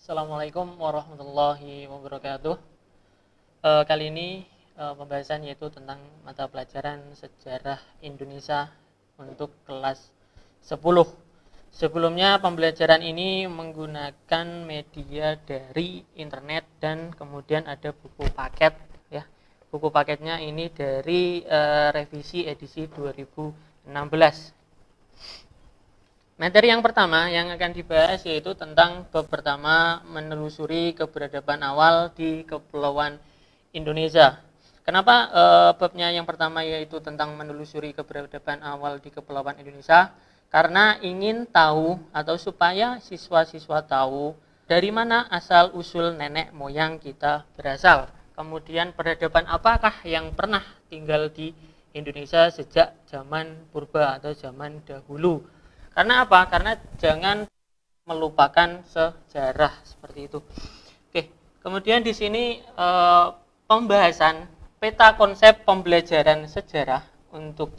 Assalamualaikum warahmatullahi wabarakatuh. Kali ini pembahasan yaitu tentang mata pelajaran sejarah Indonesia untuk kelas 10. Sebelumnya pembelajaran ini menggunakan media dari internet dan kemudian ada buku paket ya. Buku paketnya ini dari revisi edisi 2016. Materi yang pertama yang akan dibahas yaitu tentang bab pertama, menelusuri keberadaban awal di Kepulauan Indonesia. Kenapa babnya yang pertama yaitu tentang menelusuri keberadaban awal di Kepulauan Indonesia? Karena ingin tahu atau supaya siswa-siswa tahu dari mana asal usul nenek moyang kita berasal. Kemudian peradaban apakah yang pernah tinggal di Indonesia sejak zaman purba atau zaman dahulu. Karena apa? Karena jangan melupakan sejarah seperti itu. Oke, kemudian di sini pembahasan peta konsep pembelajaran sejarah untuk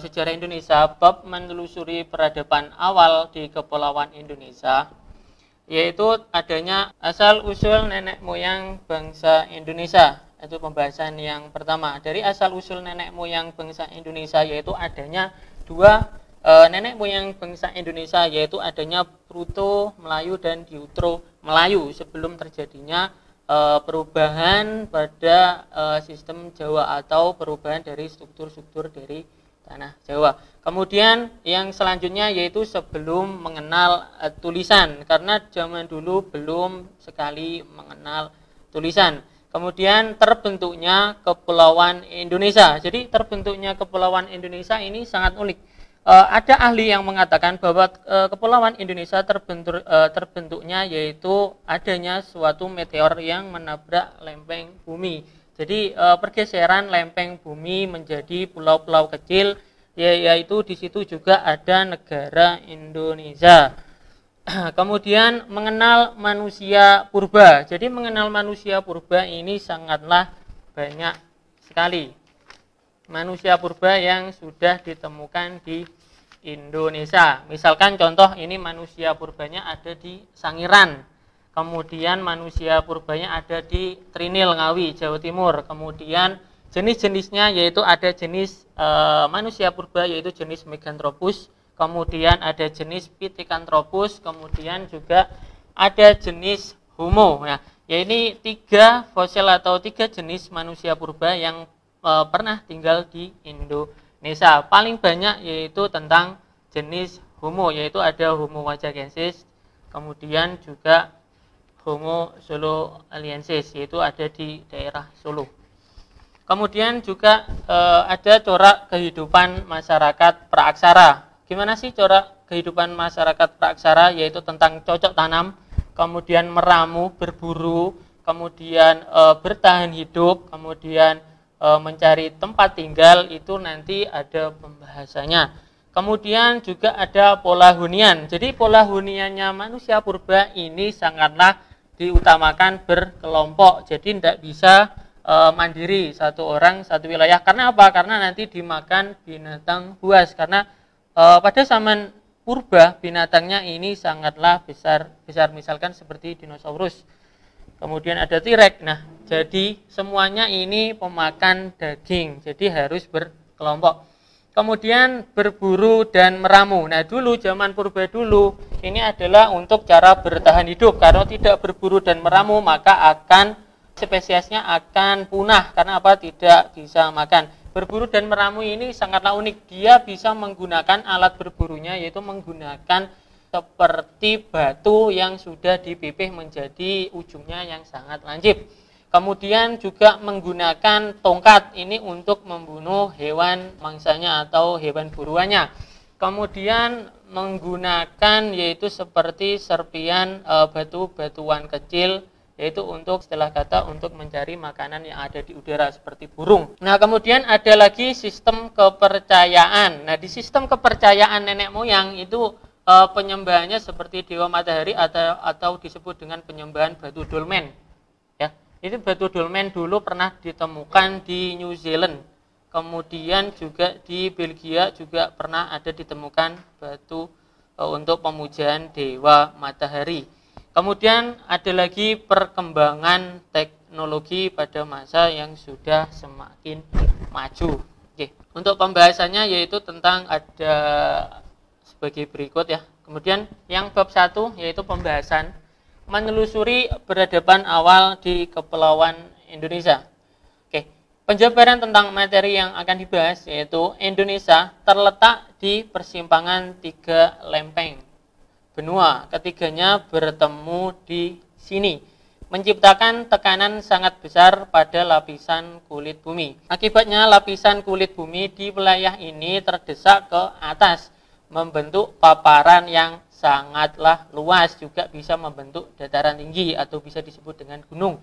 sejarah Indonesia bab menelusuri peradaban awal di Kepulauan Indonesia, yaitu adanya asal usul nenek moyang bangsa Indonesia. Itu pembahasan yang pertama. Dari asal usul nenek moyang bangsa Indonesia yaitu adanya dua nenek moyang bangsa Indonesia, yaitu adanya Pruto Melayu dan Diutro Melayu sebelum terjadinya perubahan pada sistem Jawa atau perubahan dari struktur-struktur dari tanah Jawa. Kemudian yang selanjutnya yaitu sebelum mengenal tulisan, karena zaman dulu belum sekali mengenal tulisan. Kemudian terbentuknya Kepulauan Indonesia. Jadi terbentuknya Kepulauan Indonesia ini sangat unik. Ada ahli yang mengatakan bahwa Kepulauan Indonesia terbentuknya yaitu adanya suatu meteor yang menabrak lempeng bumi. Jadi pergeseran lempeng bumi menjadi pulau-pulau kecil, yaitu di situ juga ada negara Indonesia. Kemudian mengenal manusia purba. Jadi mengenal manusia purba ini sangatlah banyak sekali. Manusia purba yang sudah ditemukan di Indonesia. Misalkan contoh ini manusia purbanya ada di Sangiran. Kemudian manusia purbanya ada di Trinil Ngawi, Jawa Timur. Kemudian jenis-jenisnya yaitu ada jenis manusia purba yaitu jenis Meganthropus. Kemudian ada jenis Pithecanthropus. Kemudian juga ada jenis Homo. Ya ini 3 fosil atau 3 jenis manusia purba yang pernah tinggal di Indonesia. Paling banyak yaitu tentang jenis Homo, yaitu ada Homo wajagensis, kemudian juga Homo soloaliensis, yaitu ada di daerah Solo. Kemudian juga ada corak kehidupan masyarakat praaksara. Gimana sih corak kehidupan masyarakat praaksara? Yaitu tentang cocok tanam, kemudian meramu, berburu, kemudian bertahan hidup, kemudian mencari tempat tinggal, itu nanti ada pembahasannya. Kemudian juga ada pola hunian. Jadi pola huniannya manusia purba ini sangatlah diutamakan berkelompok. Jadi tidak bisa mandiri satu orang satu wilayah. Karena apa? Karena nanti dimakan binatang buas. Karena pada zaman purba binatangnya ini sangatlah besar, misalkan seperti dinosaurus. Kemudian ada T-Rex. Nah, jadi semuanya ini pemakan daging. Jadi harus berkelompok. Kemudian berburu dan meramu. Nah, dulu zaman purba dulu ini adalah untuk cara bertahan hidup. Kalau tidak berburu dan meramu maka akan spesiesnya akan punah. Karena apa? Tidak bisa makan. Berburu dan meramu ini sangatlah unik. Dia bisa menggunakan alat berburunya yaitu menggunakan seperti batu yang sudah dipipih menjadi ujungnya yang sangat lancip. Kemudian juga menggunakan tongkat ini untuk membunuh hewan mangsanya atau hewan buruannya. Kemudian menggunakan yaitu seperti serpian batu-batuan kecil, yaitu untuk istilah kata untuk mencari makanan yang ada di udara seperti burung. Nah, kemudian ada lagi sistem kepercayaan. Nah, di sistem kepercayaan nenek moyang itu penyembahannya seperti dewa matahari atau disebut dengan penyembahan batu dolmen. Ya, itu batu dolmen dulu pernah ditemukan di New Zealand. Kemudian juga di Belgia juga pernah ada ditemukan batu untuk pemujaan dewa matahari. Kemudian ada lagi perkembangan teknologi pada masa yang sudah semakin maju. Oke, untuk pembahasannya yaitu tentang ada sebagai berikut ya. Kemudian yang bab 1 yaitu pembahasan menelusuri peradaban awal di Kepulauan Indonesia. Oke, penjabaran tentang materi yang akan dibahas yaitu Indonesia terletak di persimpangan 3 lempeng benua. Ketiganya bertemu di sini, menciptakan tekanan sangat besar pada lapisan kulit bumi. Akibatnya lapisan kulit bumi di wilayah ini terdesak ke atas, membentuk paparan yang sangatlah luas, juga bisa membentuk dataran tinggi atau bisa disebut dengan gunung.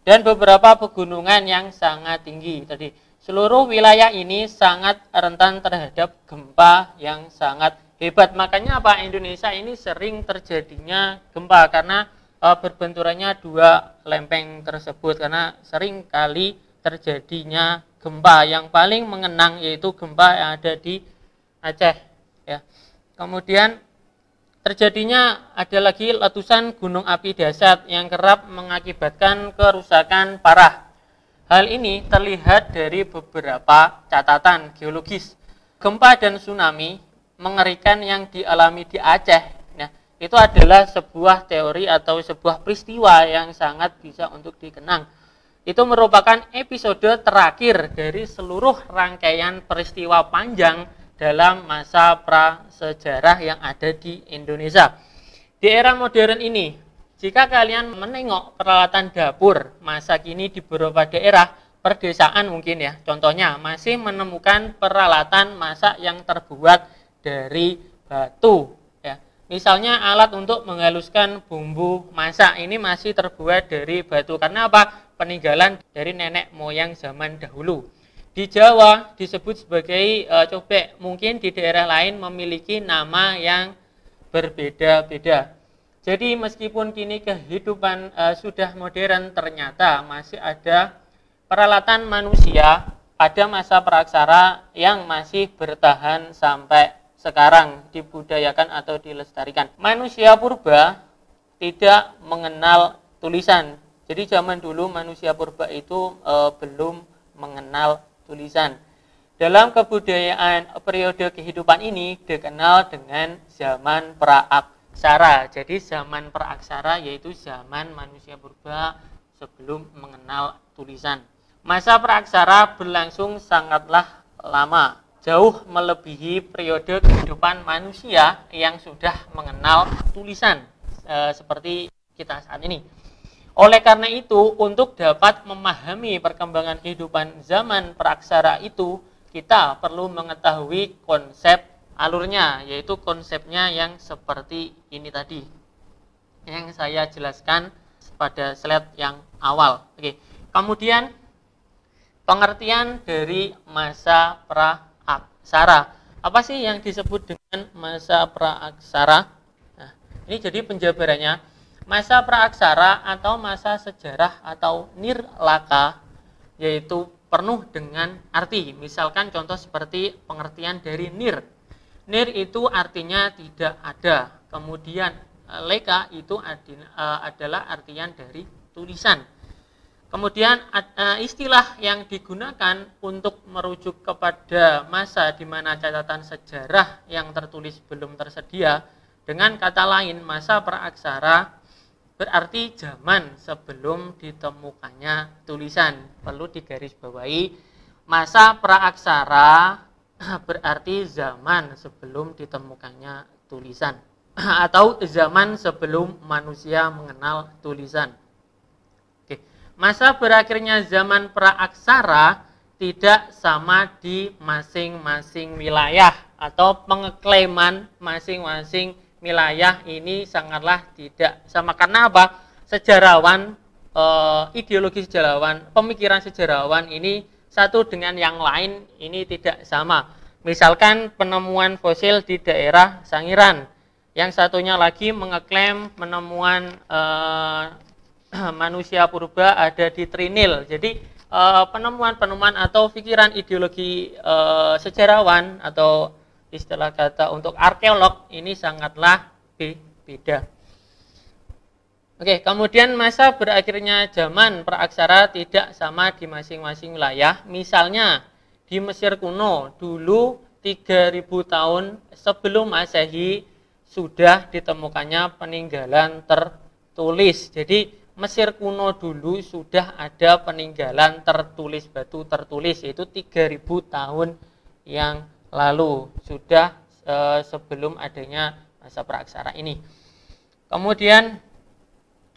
Dan beberapa pegunungan yang sangat tinggi tadi. Seluruh wilayah ini sangat rentan terhadap gempa yang sangat hebat. Makanya apa? Indonesia ini sering terjadinya gempa karena berbenturannya 2 lempeng tersebut, karena sering kali terjadinya gempa. Yang paling mengenang yaitu gempa yang ada di Aceh ya. Kemudian terjadinya ada lagi letusan gunung api dahsyat yang kerap mengakibatkan kerusakan parah. Hal ini terlihat dari beberapa catatan geologis. Gempa dan tsunami mengerikan yang dialami di Aceh. Nah, itu adalah sebuah teori atau sebuah peristiwa yang sangat bisa untuk dikenang. Itu merupakan episode terakhir dari seluruh rangkaian peristiwa panjang dalam masa prasejarah yang ada di Indonesia. Di era modern ini, jika kalian menengok peralatan dapur masa kini di beberapa daerah perdesaan mungkin ya, contohnya masih menemukan peralatan masak yang terbuat dari batu ya. Misalnya alat untuk menghaluskan bumbu masak ini masih terbuat dari batu. Karena apa? Peninggalan dari nenek moyang zaman dahulu. Di Jawa disebut sebagai cobek. Mungkin di daerah lain memiliki nama yang berbeda-beda. Jadi meskipun kini kehidupan sudah modern, ternyata masih ada peralatan manusia pada masa praksara yang masih bertahan sampai sekarang, dibudayakan atau dilestarikan. Manusia purba tidak mengenal tulisan. Jadi zaman dulu manusia purba itu belum mengenal tulisan. Dalam kebudayaan periode kehidupan ini dikenal dengan zaman praaksara. Jadi zaman praaksara yaitu zaman manusia purba sebelum mengenal tulisan. Masa praaksara berlangsung sangatlah lama, jauh melebihi periode kehidupan manusia yang sudah mengenal tulisan seperti kita saat ini. Oleh karena itu, untuk dapat memahami perkembangan kehidupan zaman praaksara itu, kita perlu mengetahui konsep alurnya, yaitu konsepnya yang seperti ini tadi, yang saya jelaskan pada slide yang awal. Oke. Kemudian, pengertian dari masa praaksara. Apa sih yang disebut dengan masa praaksara? Nah, ini jadi penjabarannya. Masa praaksara atau masa sejarah atau nirlaka yaitu penuh dengan arti. Misalkan contoh seperti pengertian dari nir. Nir itu artinya tidak ada. Kemudian leka itu adalah artian dari tulisan. Kemudian istilah yang digunakan untuk merujuk kepada masa di mana catatan sejarah yang tertulis belum tersedia. Dengan kata lain, masa praaksara berarti zaman sebelum ditemukannya tulisan. Perlu digarisbawahi, masa praaksara berarti zaman sebelum ditemukannya tulisan atau zaman sebelum manusia mengenal tulisan. Oke. Masa berakhirnya zaman praaksara tidak sama di masing-masing wilayah atau pengeklaiman masing-masing wilayah ini sangatlah tidak sama. Karena apa? Sejarawan, ideologi sejarawan, pemikiran sejarawan ini satu dengan yang lain ini tidak sama. Misalkan penemuan fosil di daerah Sangiran, yang satunya lagi mengeklaim penemuan manusia purba ada di Trinil. Jadi penemuan-penemuan atau pikiran ideologi sejarawan atau istilah kata untuk arkeolog ini sangatlah beda. Oke, kemudian masa berakhirnya zaman praaksara tidak sama di masing-masing wilayah. Misalnya di Mesir kuno dulu 3000 tahun sebelum Masehi sudah ditemukannya peninggalan tertulis. Jadi Mesir kuno dulu sudah ada peninggalan tertulis, batu tertulis, yaitu 3000 tahun yang lalu, sudah sebelum adanya masa praaksara ini. Kemudian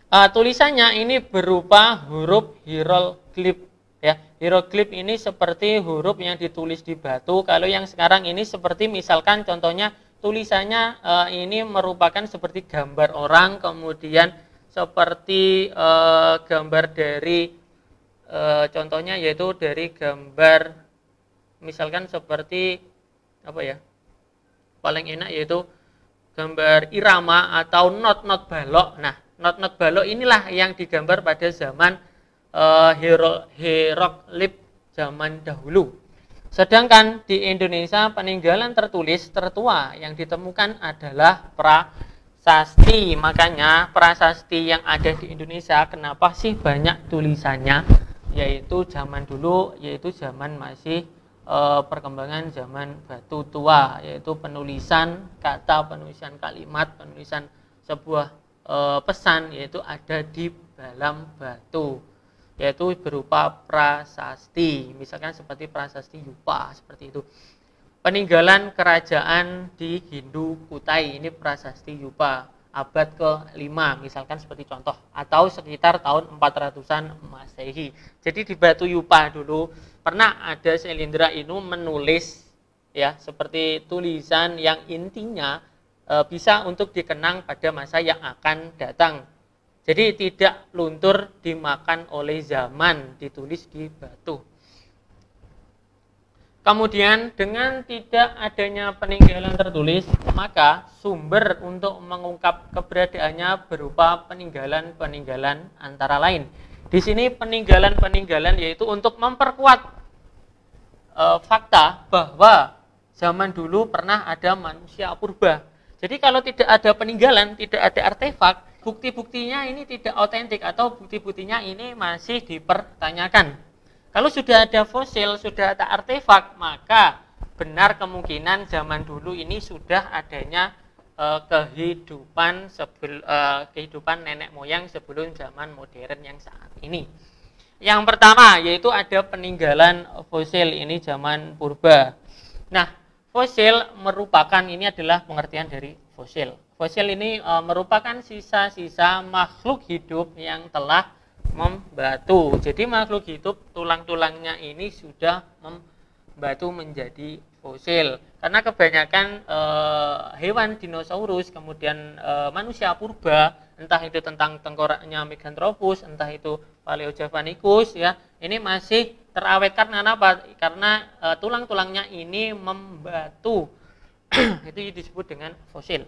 tulisannya ini berupa huruf hieroglif. Ya, hieroglif ini seperti huruf yang ditulis di batu. Kalau yang sekarang ini seperti misalkan contohnya tulisannya ini merupakan seperti gambar orang, kemudian seperti gambar dari contohnya yaitu dari gambar misalkan seperti apa ya? Paling enak yaitu gambar irama atau not-not balok. Nah, not-not balok inilah yang digambar pada zaman hieroglif zaman dahulu. Sedangkan di Indonesia peninggalan tertulis tertua yang ditemukan adalah prasasti. Makanya prasasti yang ada di Indonesia kenapa sih banyak tulisannya? Yaitu zaman dulu, yaitu zaman masih perkembangan zaman batu tua, yaitu penulisan kata, penulisan kalimat, penulisan sebuah pesan, yaitu ada di dalam batu, yaitu berupa prasasti, misalkan seperti prasasti Yupa, seperti itu. Peninggalan kerajaan di Hindu Kutai, ini prasasti Yupa, abad ke-5, misalkan seperti contoh, atau sekitar tahun 400-an Masehi. Jadi di batu Yupa dulu pernah ada Selindra Inu menulis ya seperti tulisan yang intinya bisa untuk dikenang pada masa yang akan datang. Jadi tidak luntur dimakan oleh zaman, ditulis di batu. Kemudian dengan tidak adanya peninggalan tertulis, maka sumber untuk mengungkap keberadaannya berupa peninggalan-peninggalan antara lain. Di sini peninggalan-peninggalan yaitu untuk memperkuat fakta bahwa zaman dulu pernah ada manusia purba. Jadi kalau tidak ada peninggalan, tidak ada artefak, bukti-buktinya ini tidak otentik atau bukti-buktinya ini masih dipertanyakan. Kalau sudah ada fosil, sudah ada artefak, maka benar kemungkinan zaman dulu ini sudah adanya kehidupan nenek moyang sebelum zaman modern yang saat ini. Yang pertama yaitu ada peninggalan fosil, ini zaman purba. Nah, fosil merupakan, ini adalah pengertian dari fosil. Fosil ini merupakan sisa-sisa makhluk hidup yang telah membatu. Jadi makhluk hidup tulang-tulangnya ini sudah membatu menjadi fosil. Karena kebanyakan hewan dinosaurus, kemudian manusia purba, entah itu tentang tengkoraknya Meganthropus, entah itu Paleojavanicus, ya, ini masih terawetkan. Karena apa? Karena tulang-tulangnya ini membatu. Itu disebut dengan fosil.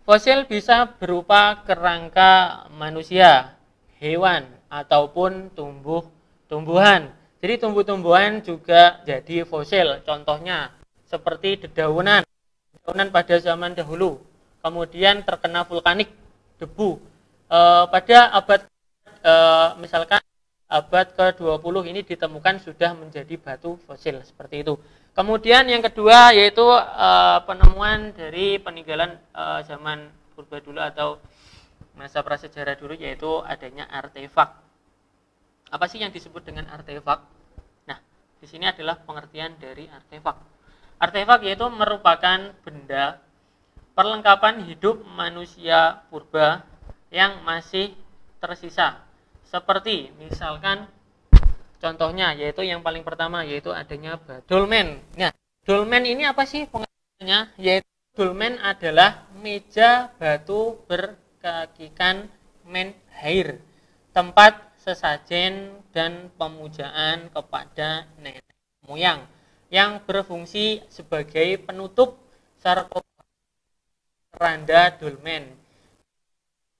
Fosil bisa berupa kerangka manusia, hewan, ataupun tumbuhan. Jadi tumbuh-tumbuhan juga jadi fosil. Contohnya seperti dedaunan pada zaman dahulu. Kemudian terkena vulkanik, debu. Pada abad misalkan abad ke-20 ini ditemukan sudah menjadi batu fosil seperti itu. Kemudian yang kedua yaitu penemuan dari peninggalan zaman purba dulu atau masa prasejarah dulu, yaitu adanya artefak. Apa sih yang disebut dengan artefak? Nah, di sini adalah pengertian dari artefak. Artefak yaitu merupakan benda perlengkapan hidup manusia purba yang masih tersisa. Seperti misalkan contohnya yaitu yang paling pertama yaitu adanya dolmen. Nah, dolmen ini apa sih pengertiannya? Yaitu dolmen adalah meja batu berkakikan menhir, tempat sesajen dan pemujaan kepada nenek moyang yang berfungsi sebagai penutup sarkofagus keranda dolmen,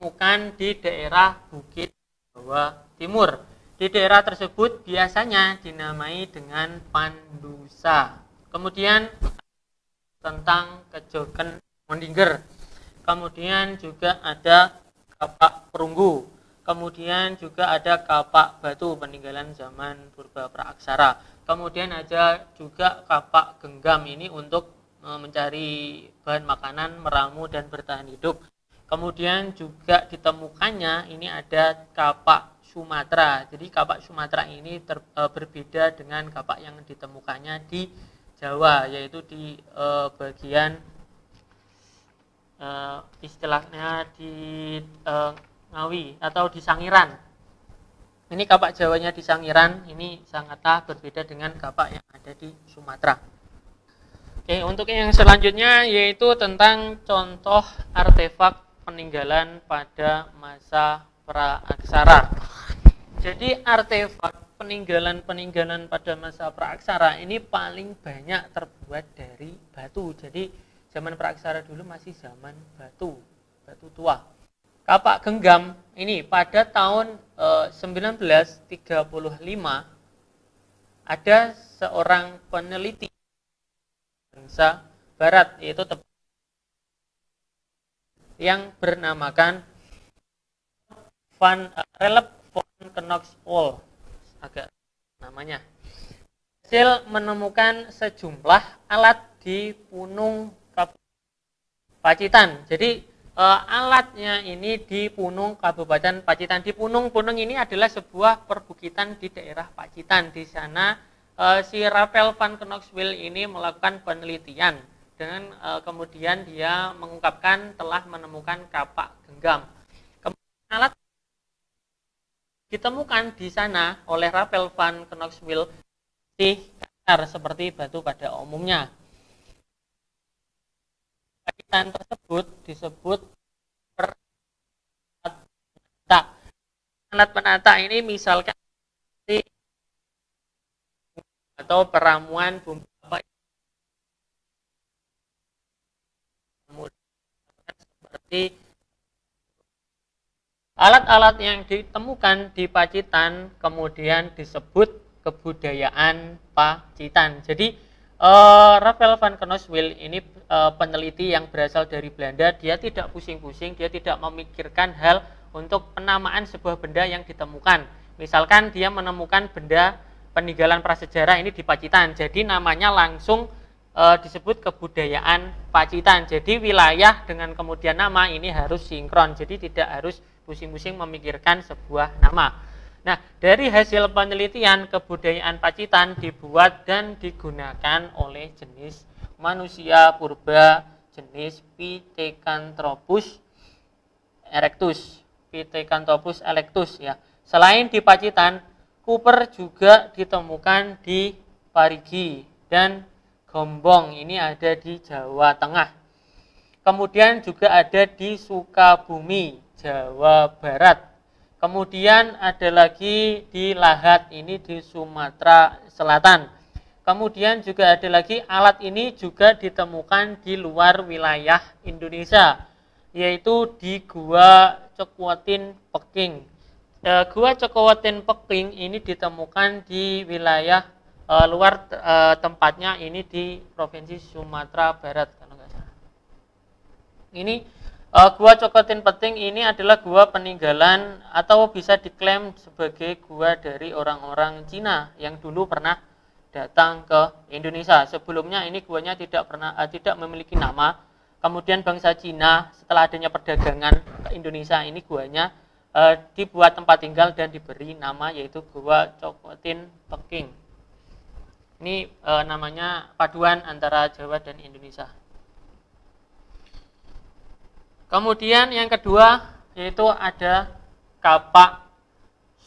ditemukan di daerah Bukit Jawa Timur. Di daerah tersebut biasanya dinamai dengan Pandusa. Kemudian tentang Kejoken Mondingger. Kemudian juga ada Kapak perunggu. Kemudian juga ada kapak batu peninggalan zaman purba praaksara. Kemudian ada juga kapak genggam, ini untuk mencari bahan makanan, meramu dan bertahan hidup. Kemudian juga ditemukannya ini ada kapak Sumatera. Jadi kapak Sumatera ini berbeda dengan kapak yang ditemukannya di Jawa, yaitu di bagian istilahnya di Ngawi atau di Sangiran. Ini kapak Jawanya di Sangiran, ini sangatlah berbeda dengan kapak yang ada di Sumatera. Oke, untuk yang selanjutnya yaitu tentang contoh artefak peninggalan pada masa praaksara. Jadi artefak peninggalan pada masa praaksara ini paling banyak terbuat dari batu. Jadi zaman praaksara dulu masih zaman batu tua. Kapak genggam ini pada tahun 1935 ada seorang peneliti bangsa barat, yaitu yang bernamakan Ralph von Knox-Waltz, agak namanya, hasil menemukan sejumlah alat di Punung Pacitan. Jadi alatnya ini di Punung Kabupaten Pacitan. Di Punung ini adalah sebuah perbukitan di daerah Pacitan. Di sana si Ralph von Knox-Waltz ini melakukan penelitian dengan kemudian dia mengungkapkan telah menemukan kapak genggam. Kemudian alat ditemukan di sana oleh Ralph von Knox-Waltz di kasar seperti batu pada umumnya. Pacitan tersebut disebut penata. Alat penata ini misalkan atau peramuan bumbu apa seperti alat-alat yang ditemukan di Pacitan kemudian disebut kebudayaan Pacitan. Jadi Ralph von Knox-Waltz ini peneliti yang berasal dari Belanda. Dia tidak pusing-pusing, dia tidak memikirkan hal untuk penamaan sebuah benda yang ditemukan. Misalkan dia menemukan benda peninggalan prasejarah ini di Pacitan, jadi namanya langsung disebut kebudayaan Pacitan. Jadi wilayah dengan kemudian nama ini harus sinkron, jadi tidak harus pusing-pusing memikirkan sebuah nama. Nah, dari hasil penelitian kebudayaan Pacitan dibuat dan digunakan oleh jenis manusia purba jenis Pithecanthropus erectus ya. Selain di Pacitan, Cooper juga ditemukan di Parigi dan Gombong, ini ada di Jawa Tengah. Kemudian juga ada di Sukabumi, Jawa Barat. Kemudian ada lagi di Lahat, ini di Sumatera Selatan. Kemudian juga ada lagi alat ini juga ditemukan di luar wilayah Indonesia, yaitu di Gua Cokowatin, Peking. Gua Cokowatin, Peking ini ditemukan di wilayah luar tempatnya ini di Provinsi Sumatera Barat kalau nggak salah. Ini Gua Cokowatin Peking ini adalah gua peninggalan atau bisa diklaim sebagai gua dari orang-orang Cina yang dulu pernah datang ke Indonesia. Sebelumnya ini guanya tidak memiliki nama. Kemudian bangsa Cina setelah adanya perdagangan ke Indonesia ini guanya dibuat tempat tinggal dan diberi nama yaitu Gua Cokowatin Peking. Ini namanya paduan antara Jawa dan Indonesia. Kemudian yang kedua yaitu ada kapak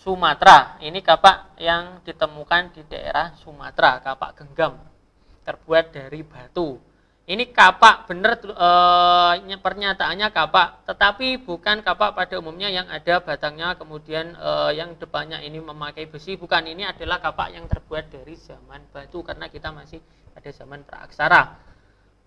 Sumatera. Ini kapak yang ditemukan di daerah Sumatera, kapak genggam terbuat dari batu. Ini kapak benar pernyataannya kapak, tetapi bukan kapak pada umumnya yang ada batangnya kemudian yang depannya ini memakai besi. Bukan, ini adalah kapak yang terbuat dari zaman batu karena kita masih pada zaman praaksara.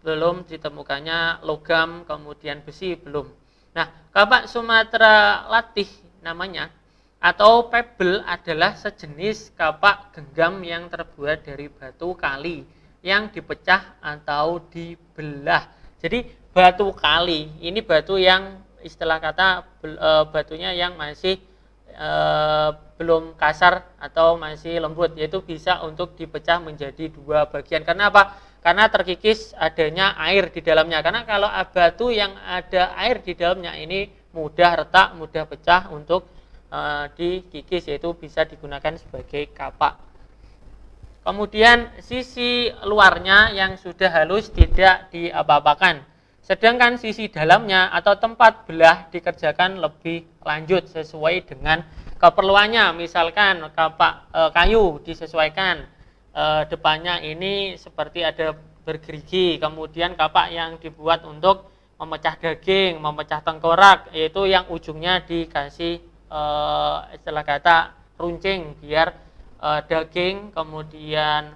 Belum ditemukannya logam kemudian besi, belum. Nah, kapak Sumatera Latih namanya atau pebble adalah sejenis kapak genggam yang terbuat dari batu kali yang dipecah atau dibelah. Jadi batu kali ini batu yang istilah kata batunya yang masih belum kasar atau masih lembut, yaitu bisa untuk dipecah menjadi dua bagian. Karena apa? Karena terkikis adanya air di dalamnya. Karena kalau batu yang ada air di dalamnya ini mudah retak, mudah pecah untuk dikikis, yaitu bisa digunakan sebagai kapak. Kemudian sisi luarnya yang sudah halus tidak diapa-apakan. Sedangkan sisi dalamnya atau tempat belah dikerjakan lebih lanjut sesuai dengan keperluannya. Misalkan kapak kayu disesuaikan, depannya ini seperti ada bergerigi. Kemudian kapak yang dibuat untuk memecah daging, memecah tengkorak, yaitu yang ujungnya dikasih istilah kata runcing biar daging kemudian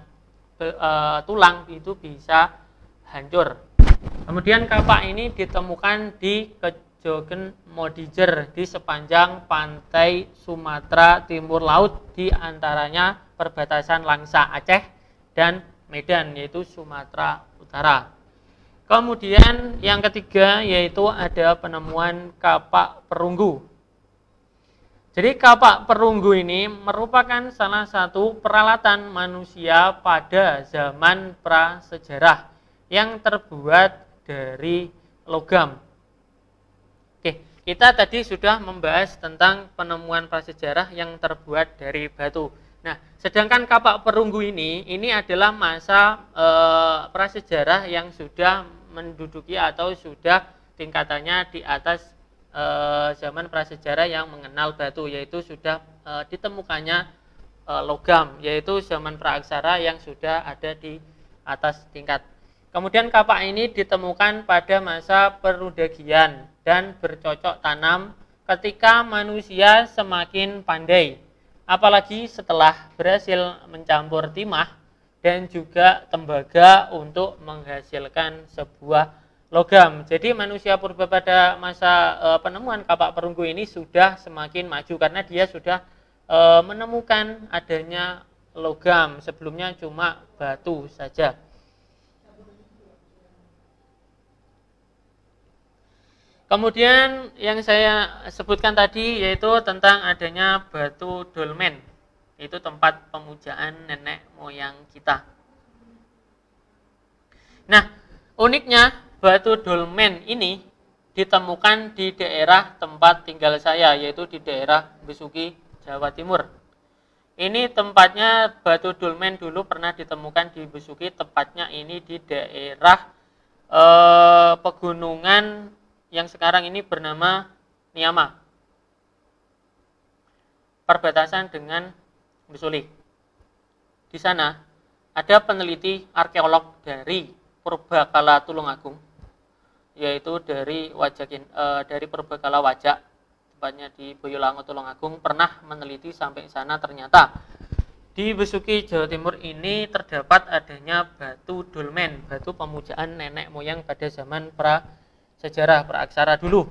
tulang itu bisa hancur. Kemudian kapak ini ditemukan di Kejogen Modijer di sepanjang pantai Sumatera Timur Laut, di antaranya perbatasan Langsa Aceh dan Medan, yaitu Sumatera Utara. Kemudian yang ketiga yaitu ada penemuan kapak perunggu. Jadi kapak perunggu ini merupakan salah satu peralatan manusia pada zaman prasejarah yang terbuat dari logam. Oke, kita tadi sudah membahas tentang penemuan prasejarah yang terbuat dari batu. Nah, sedangkan kapak perunggu ini adalah masa prasejarah yang sudah menduduki atau sudah tingkatannya di atas zaman prasejarah yang mengenal batu, yaitu sudah ditemukannya logam, yaitu zaman praaksara yang sudah ada di atas tingkat. Kemudian kapak ini ditemukan pada masa Perundagian dan bercocok tanam ketika manusia semakin pandai, apalagi setelah berhasil mencampur timah dan juga tembaga untuk menghasilkan sebuah logam. Jadi manusia purba pada masa penemuan kapak perunggu ini sudah semakin maju karena dia sudah menemukan adanya logam, sebelumnya cuma batu saja. Kemudian yang saya sebutkan tadi yaitu tentang adanya batu dolmen, itu tempat pemujaan nenek moyang kita. Nah, uniknya batu dolmen ini ditemukan di daerah tempat tinggal saya, yaitu di daerah Besuki, Jawa Timur. Ini tempatnya batu dolmen dulu pernah ditemukan di Besuki, tepatnya ini di daerah pegunungan yang sekarang ini bernama Niama, perbatasan dengan Besuli. Di sana ada peneliti arkeolog dari Purbakala Tulungagung, yaitu dari Purbakala Wajak, tepatnya di Boyolango Tulungagung, pernah meneliti sampai sana. Ternyata di Besuki, Jawa Timur ini terdapat adanya batu dolmen, batu pemujaan nenek moyang pada zaman prasejarah praaksara dulu,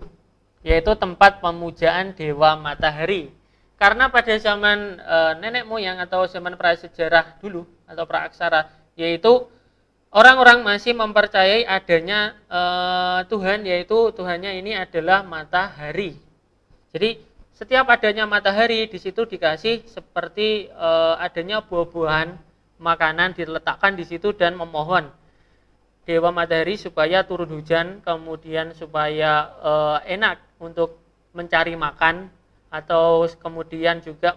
yaitu tempat pemujaan dewa matahari. Karena pada zaman nenek moyang atau zaman prasejarah dulu atau praaksara, yaitu orang-orang masih mempercayai adanya Tuhan, yaitu Tuhannya ini adalah matahari. Jadi setiap adanya matahari di situ dikasih seperti adanya buah-buahan, makanan diletakkan di situ dan memohon dewa matahari supaya turun hujan, kemudian supaya enak untuk mencari makan, atau kemudian juga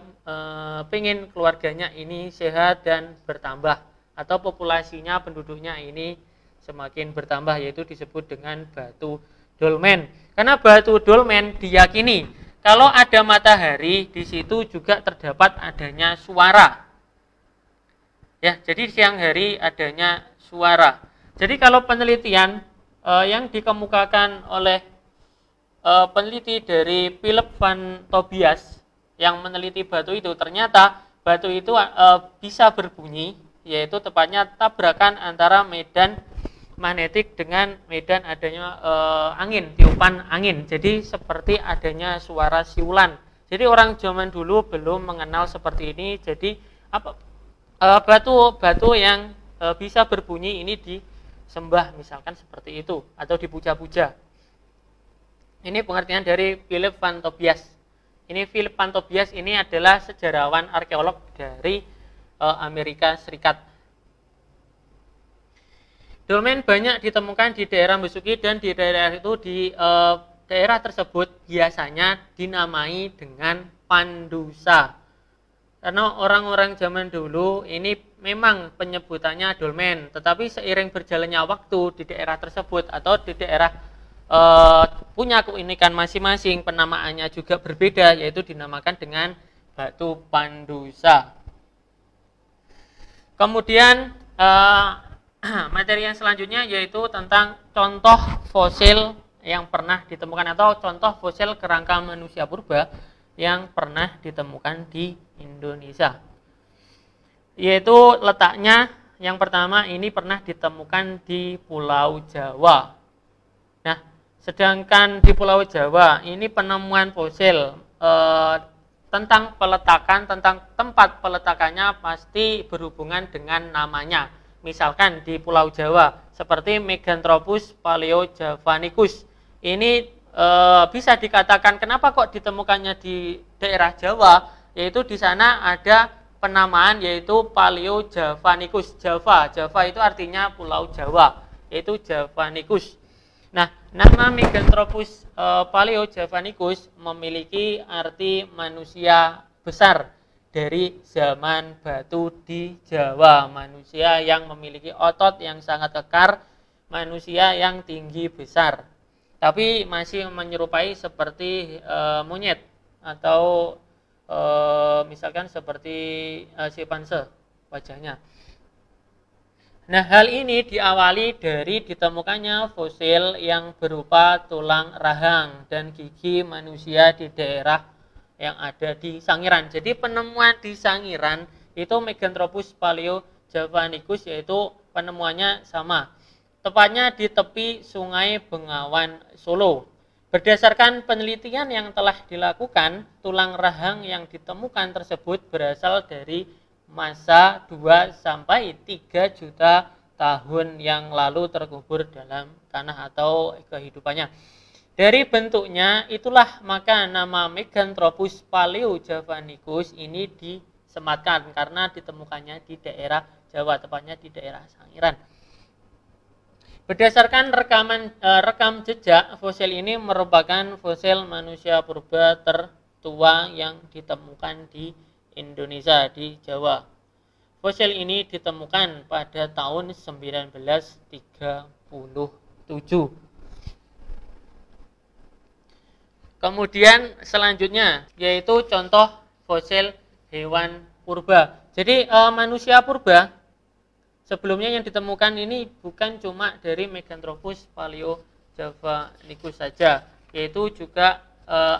pengen keluarganya ini sehat dan bertambah, atau populasinya penduduknya ini semakin bertambah, yaitu disebut dengan batu dolmen. Karena batu dolmen diyakini kalau ada matahari di situ juga terdapat adanya suara. Ya, jadi siang hari adanya suara. Jadi kalau penelitian yang dikemukakan oleh peneliti dari Philip van Tobias yang meneliti batu itu, ternyata batu itu bisa berbunyi, yaitu tepatnya tabrakan antara medan magnetik dengan medan adanya angin, tiupan angin. Jadi seperti adanya suara siulan. Jadi orang zaman dulu belum mengenal seperti ini. Jadi batu-batu yang bisa berbunyi ini disembah, misalkan seperti itu, atau dipuja-puja. Ini pengertian dari Philip van Tobias. Ini Philip van Tobias ini adalah sejarawan arkeolog dari Amerika Serikat. Dolmen banyak ditemukan di daerah Besuki, dan di daerah itu daerah tersebut biasanya dinamai dengan Pandusa. Karena orang-orang zaman dulu ini memang penyebutannya dolmen, tetapi seiring berjalannya waktu di daerah tersebut atau di daerah punya keunikan masing-masing, penamaannya juga berbeda, yaitu dinamakan dengan batu Pandusa. Kemudian materi yang selanjutnya yaitu tentang contoh fosil yang pernah ditemukan atau contoh fosil kerangka manusia purba yang pernah ditemukan di Indonesia. Yaitu letaknya yang pertama ini pernah ditemukan di Pulau Jawa. Nah, sedangkan di Pulau Jawa ini penemuan fosil tentang peletakan, tentang tempat peletakannya pasti berhubungan dengan namanya. Misalkan di Pulau Jawa seperti Meganthropus paleojavanicus. Ini bisa dikatakan kenapa kok ditemukannya di daerah Jawa, yaitu di sana ada penamaan yaitu Paleojavanicus. Java itu artinya Pulau Jawa, yaitu Javanicus. Nah, nama Meganthropus paleojavanicus memiliki arti manusia besar dari zaman batu di Jawa, manusia yang memiliki otot yang sangat kekar, manusia yang tinggi besar, tapi masih menyerupai seperti monyet atau misalkan seperti simpanse wajahnya. Nah, hal ini diawali dari ditemukannya fosil yang berupa tulang rahang dan gigi manusia di daerah yang ada di Sangiran. Jadi penemuan di Sangiran itu Meganthropus paleojavanicus, yaitu penemuannya sama. Tepatnya di tepi Sungai Bengawan, Solo. Berdasarkan penelitian yang telah dilakukan, tulang rahang yang ditemukan tersebut berasal dari masa 2 sampai 3 juta tahun yang lalu terkubur dalam tanah atau kehidupannya. Dari bentuknya itulah maka nama Meganthropus paleojavanicus ini disematkan karena ditemukannya di daerah Jawa, tepatnya di daerah Sangiran. Berdasarkan rekam jejak, fosil ini merupakan fosil manusia purba tertua yang ditemukan di Indonesia, di Jawa. Fosil ini ditemukan pada tahun 1937. Kemudian selanjutnya yaitu contoh fosil hewan purba. Jadi manusia purba sebelumnya yang ditemukan ini bukan cuma dari Meganthropus paleojavanicus saja, yaitu juga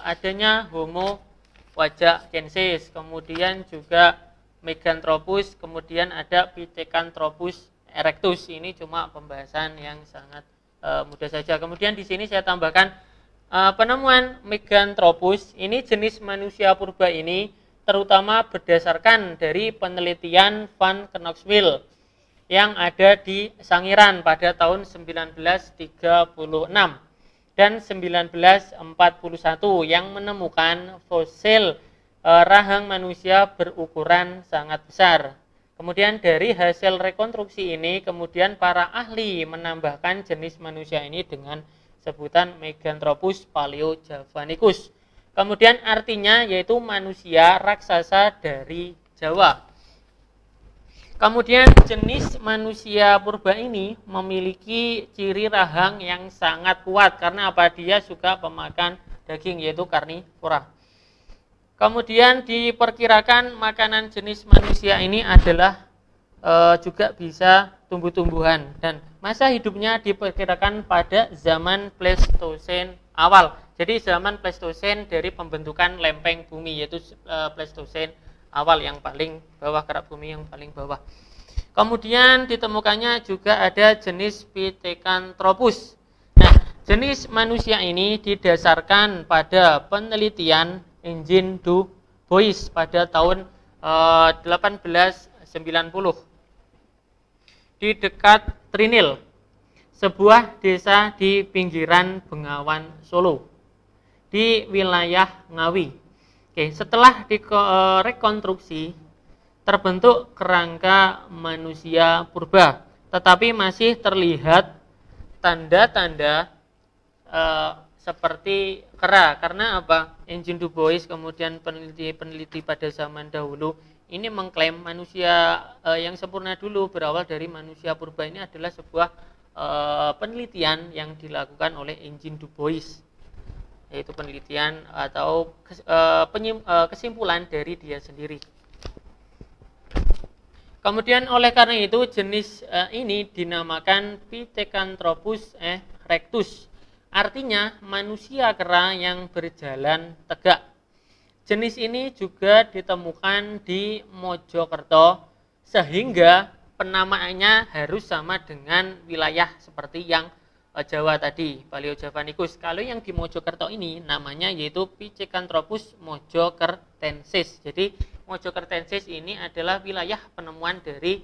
adanya Homo wajakensis, kemudian juga Meganthropus, kemudian ada Pithecanthropus erectus. Ini cuma pembahasan yang sangat mudah saja. Kemudian di sini saya tambahkan penemuan Meganthropus ini, jenis manusia purba ini terutama berdasarkan dari penelitian Van Knoxville yang ada di Sangiran pada tahun 1936 dan 1941 yang menemukan fosil rahang manusia berukuran sangat besar. Kemudian dari hasil rekonstruksi ini, kemudian para ahli menambahkan jenis manusia ini dengan sebutan Meganthropus paleojavanicus. Kemudian artinya yaitu manusia raksasa dari Jawa. Kemudian jenis manusia purba ini memiliki ciri rahang yang sangat kuat karena apa? Dia suka pemakan daging, yaitu karnivora. Kemudian diperkirakan makanan jenis manusia ini adalah juga bisa tumbuh-tumbuhan, dan masa hidupnya diperkirakan pada zaman Pleistosen awal. Jadi zaman Pleistosen dari pembentukan lempeng bumi, yaitu Pleistosen awal yang paling bawah, kerak bumi yang paling bawah. Kemudian ditemukannya juga ada jenis Pithecanthropus. Nah, jenis manusia ini didasarkan pada penelitian Engine du Bois pada tahun 1890 di dekat Trinil, sebuah desa di pinggiran Bengawan, Solo. di wilayah Ngawi. Oke, setelah direkonstruksi terbentuk kerangka manusia purba, tetapi masih terlihat tanda-tanda seperti kera. Karena apa? Engine Du Bois kemudian peneliti-peneliti pada zaman dahulu ini mengklaim manusia yang sempurna dulu berawal dari manusia purba ini adalah sebuah penelitian yang dilakukan oleh Engine Du Bois, yaitu penelitian atau kesimpulan dari dia sendiri. Kemudian oleh karena itu jenis ini dinamakan Pithecanthropus erectus, artinya manusia kera yang berjalan tegak. Jenis ini juga ditemukan di Mojokerto, sehingga penamaannya harus sama dengan wilayah seperti yang Jawa tadi, Paleojavanicus. Kalau yang di Mojokerto ini namanya yaitu Pithecanthropus mojokertensis. Jadi Mojokertensis ini adalah wilayah penemuan dari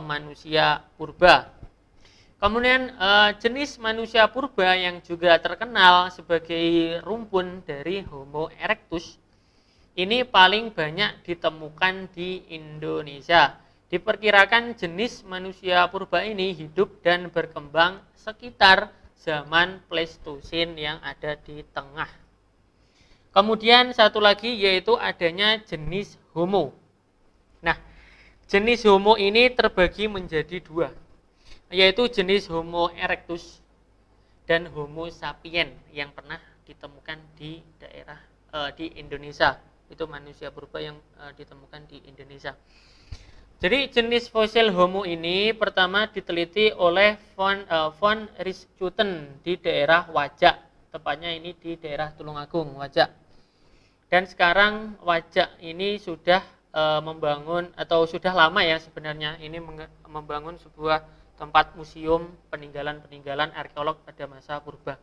manusia purba. Kemudian jenis manusia purba yang juga terkenal sebagai rumpun dari Homo erectus ini paling banyak ditemukan di Indonesia. Diperkirakan jenis manusia purba ini hidup dan berkembang sekitar zaman Pleistosen yang ada di tengah. Kemudian satu lagi yaitu adanya jenis Homo. Nah, jenis Homo ini terbagi menjadi dua, yaitu jenis Homo erectus dan Homo sapien yang pernah ditemukan di daerah di Indonesia. Itu manusia purba yang ditemukan di Indonesia. Jadi jenis fosil Homo ini pertama diteliti oleh von Richthofen di daerah Wajak, tepatnya ini di daerah Tulungagung, Wajak. Dan sekarang Wajak ini sudah membangun atau sudah lama ya sebenarnya ini membangun sebuah tempat museum peninggalan-peninggalan arkeolog pada masa purba.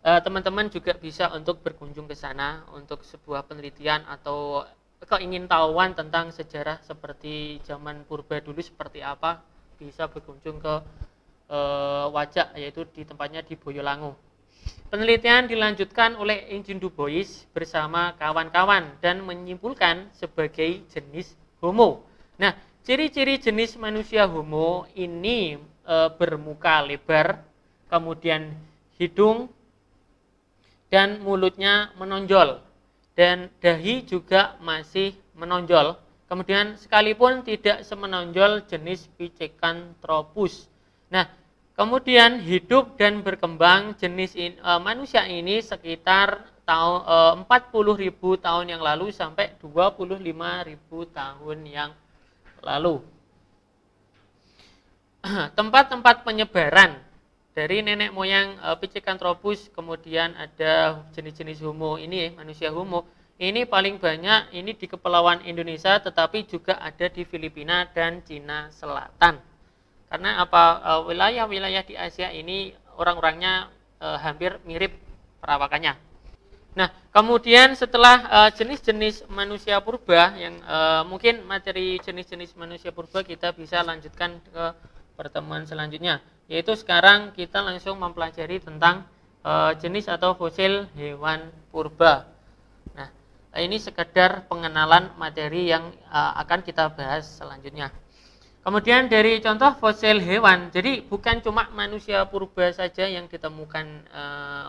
Teman-teman juga bisa untuk berkunjung ke sana untuk sebuah penelitian atau keingintahuan tentang sejarah seperti zaman purba dulu seperti apa, bisa berkunjung ke Wajak, yaitu di tempatnya di Boyolangu. Penelitian dilanjutkan oleh Engine Du Bois bersama kawan-kawan dan menyimpulkan sebagai jenis Homo. Nah, ciri-ciri jenis manusia Homo ini bermuka lebar, kemudian hidung dan mulutnya menonjol, dan dahi juga masih menonjol. Kemudian sekalipun tidak semenonjol jenis Pithecanthropus. Nah, kemudian hidup dan berkembang jenis manusia ini sekitar tahun 40.000 tahun yang lalu sampai 25.000 tahun yang lalu. Tempat-tempat penyebaran dari nenek moyang Pithecanthropus, kemudian ada jenis-jenis Homo ini, manusia Homo, ini paling banyak ini di Kepulauan Indonesia, tetapi juga ada di Filipina dan Cina Selatan. Karena apa, wilayah-wilayah di Asia ini orang-orangnya hampir mirip perawakannya. Nah, kemudian setelah jenis-jenis manusia purba yang mungkin materi jenis-jenis manusia purba kita bisa lanjutkan ke pertemuan selanjutnya, yaitu sekarang kita langsung mempelajari tentang jenis atau fosil hewan purba. Nah, ini sekedar pengenalan materi yang akan kita bahas selanjutnya. Kemudian dari contoh fosil hewan, jadi bukan cuma manusia purba saja yang ditemukan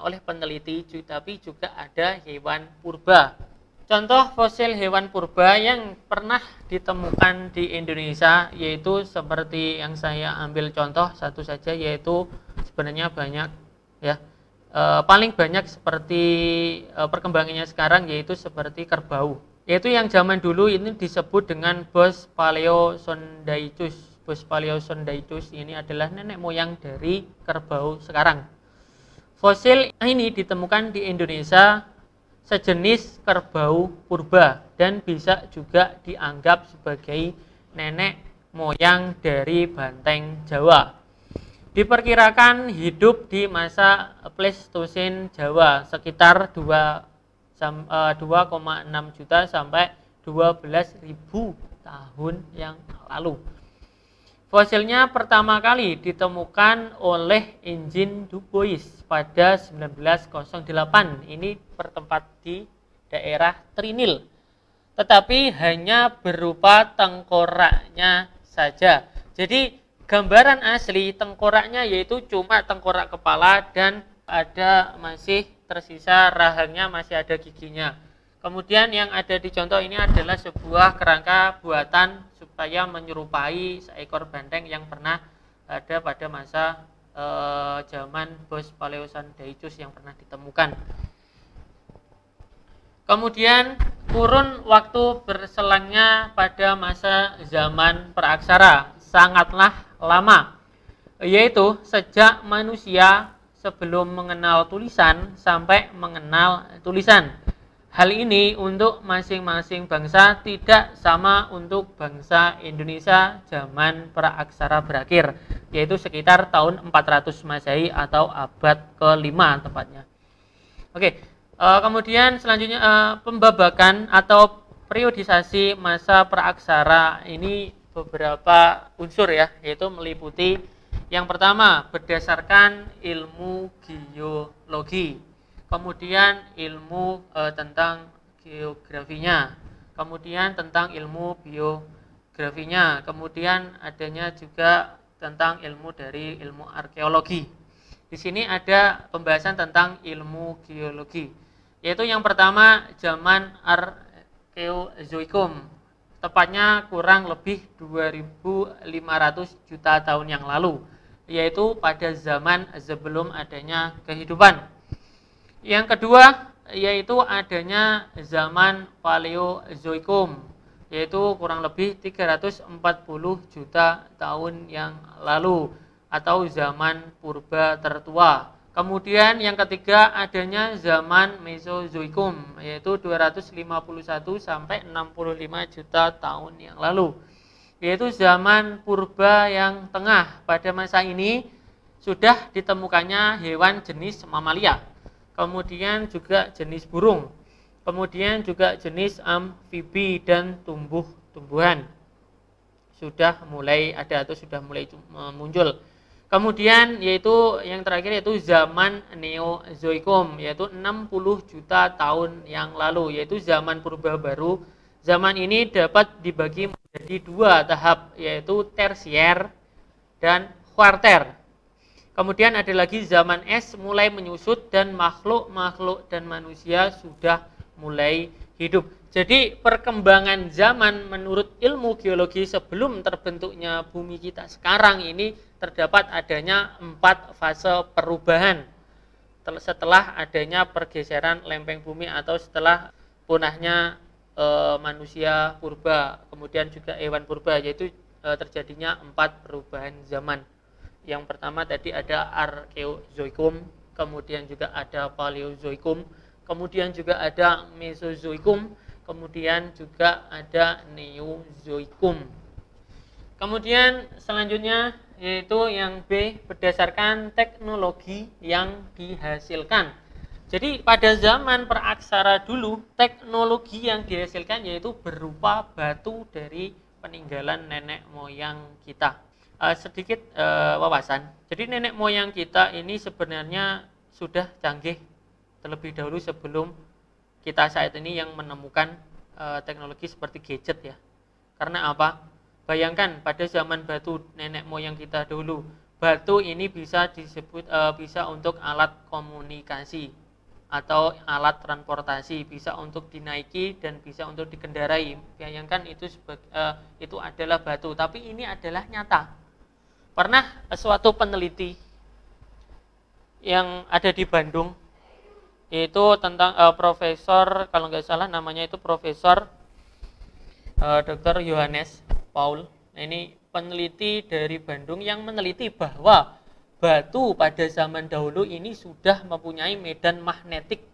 oleh peneliti, tapi juga ada hewan purba. Contoh fosil hewan purba yang pernah ditemukan di Indonesia yaitu seperti yang saya ambil contoh satu saja, yaitu sebenarnya banyak ya. Paling banyak seperti perkembangannya sekarang yaitu seperti kerbau. Yaitu yang zaman dulu ini disebut dengan Bos Paleosondaicus. Bos Paleosondaicus ini adalah nenek moyang dari kerbau sekarang. Fosil ini ditemukan di Indonesia sejenis kerbau purba dan bisa juga dianggap sebagai nenek moyang dari banteng Jawa. Diperkirakan hidup di masa Pleistosen Jawa sekitar 2,6 juta sampai 12.000 tahun yang lalu. Fosilnya pertama kali ditemukan oleh Engine Du Bois pada 1908. Ini bertempat di daerah Trinil. Tetapi hanya berupa tengkoraknya saja. Jadi gambaran asli tengkoraknya yaitu cuma tengkorak kepala dan ada masih tersisa rahangnya, masih ada giginya. Kemudian yang ada di contoh ini adalah sebuah kerangka buatan supaya menyerupai seekor banteng yang pernah ada pada masa zaman Bos Paleosandaicus yang pernah ditemukan. Kemudian kurun waktu berselangnya pada masa zaman praaksara sangatlah lama, yaitu sejak manusia sebelum mengenal tulisan sampai mengenal tulisan. Hal ini untuk masing-masing bangsa tidak sama untuk bangsa Indonesia zaman praaksara berakhir, yaitu sekitar tahun 400 Masehi atau abad ke-5 tepatnya. Oke, kemudian selanjutnya pembabakan atau periodisasi masa praaksara ini beberapa unsur ya, yaitu meliputi yang pertama berdasarkan ilmu geologi, kemudian ilmu tentang geografinya, kemudian tentang ilmu biografinya, kemudian adanya juga tentang ilmu dari ilmu arkeologi. Di sini ada pembahasan tentang ilmu geologi, yaitu yang pertama zaman Arkeozoikum, tepatnya kurang lebih 2.500 juta tahun yang lalu, yaitu pada zaman sebelum adanya kehidupan. Yang kedua yaitu adanya zaman Paleozoikum, yaitu kurang lebih 340 juta tahun yang lalu atau zaman purba tertua. Kemudian yang ketiga adanya zaman Mesozoikum, yaitu 251 sampai 65 juta tahun yang lalu, yaitu zaman purba yang tengah. Pada masa ini sudah ditemukannya hewan jenis mamalia, kemudian juga jenis burung, kemudian juga jenis amfibi dan tumbuh-tumbuhan sudah mulai ada atau sudah mulai muncul. Kemudian yaitu yang terakhir yaitu zaman Neozoikum, yaitu 60 juta tahun yang lalu, yaitu zaman purba baru. Zaman ini dapat dibagi menjadi dua tahap, yaitu tersier dan kuarter. Kemudian ada lagi zaman es mulai menyusut dan makhluk-makhluk dan manusia sudah mulai hidup. Jadi perkembangan zaman menurut ilmu geologi sebelum terbentuknya bumi kita sekarang ini terdapat adanya 4 fase perubahan setelah adanya pergeseran lempeng bumi atau setelah punahnya manusia purba, kemudian juga hewan purba, yaitu terjadinya 4 perubahan zaman. Yang pertama tadi ada Arkeozoikum, kemudian juga ada Paleozoikum, kemudian juga ada Mesozoikum, kemudian juga ada Neozoikum. Kemudian selanjutnya yaitu yang B, berdasarkan teknologi yang dihasilkan. Jadi pada zaman praaksara dulu, teknologi yang dihasilkan yaitu berupa batu dari peninggalan nenek moyang kita. Sedikit wawasan. Jadi nenek moyang kita ini sebenarnya sudah canggih terlebih dahulu sebelum kita saat ini yang menemukan teknologi seperti gadget ya. Karena apa? Bayangkan pada zaman batu nenek moyang kita dulu, batu ini bisa disebut bisa untuk alat komunikasi atau alat transportasi, bisa untuk dinaiki dan bisa untuk dikendarai. Bayangkan itu adalah batu, tapi ini adalah nyata. Pernah suatu peneliti yang ada di Bandung, yaitu tentang profesor, kalau nggak salah namanya itu Profesor Dr. Yohanes Paul. Ini peneliti dari Bandung yang meneliti bahwa batu pada zaman dahulu ini sudah mempunyai medan magnetik,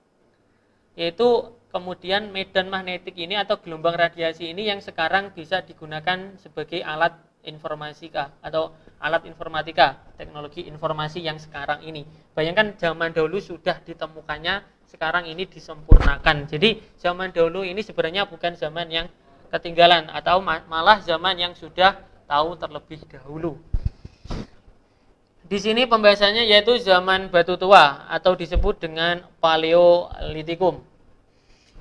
yaitu kemudian medan magnetik ini atau gelombang radiasi ini yang sekarang bisa digunakan sebagai alat informatika atau alat informatika, teknologi informasi yang sekarang ini. Bayangkan zaman dahulu sudah ditemukannya, sekarang ini disempurnakan. Jadi zaman dahulu ini sebenarnya bukan zaman yang ketinggalan atau malah zaman yang sudah tahu terlebih dahulu. Di sini pembahasannya yaitu zaman batu tua atau disebut dengan Paleolitikum.